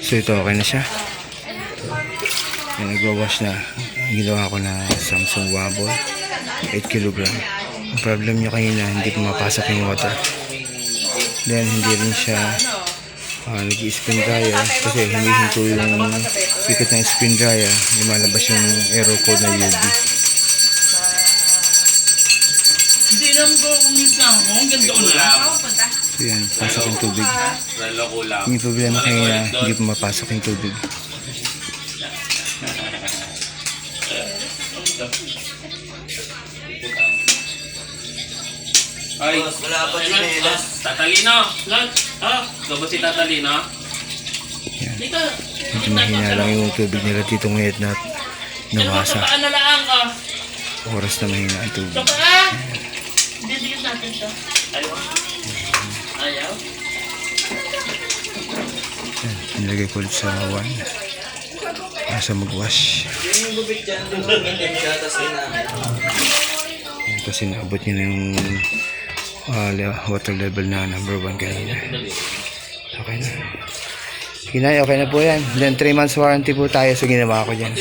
So ito okay na siya. Yan, nagwawash na. Ang ginawa ko na Samsung Wabble 8 kg. Ang problem nyo kanina, hindi pumapasok yung water. Then hindi rin siya nag-spin dryer kasi hinihinto yung ikot ng spin dryer, lumalabas yung error code na UV. Hindi naman ko kumit na ako. Ganito na. So yan, pasok yung tubig. Yung problema kanina, hindi pumapasok yung tubig. Ay, wala pa din eh. Tatalino. Ito ba si Tatalino? Yan. Medyo mahina lang yung tubig nila dito ngayon na nawasa. Ano lang ka? Oras na mahina ang tubig. Sa paa? Didikit natin siya. Ayaw? Ayaw? Yan, nilagay ko ulit sa 1. Asa mag-wash. Yung gubit dyan, ganyan siya, tapos Kasi naabot niya na yung water level na number 1 kanina. Okay na. Sige na, okay na po yan. Then 3 months warranty po tayo sa ginawa ko dyan.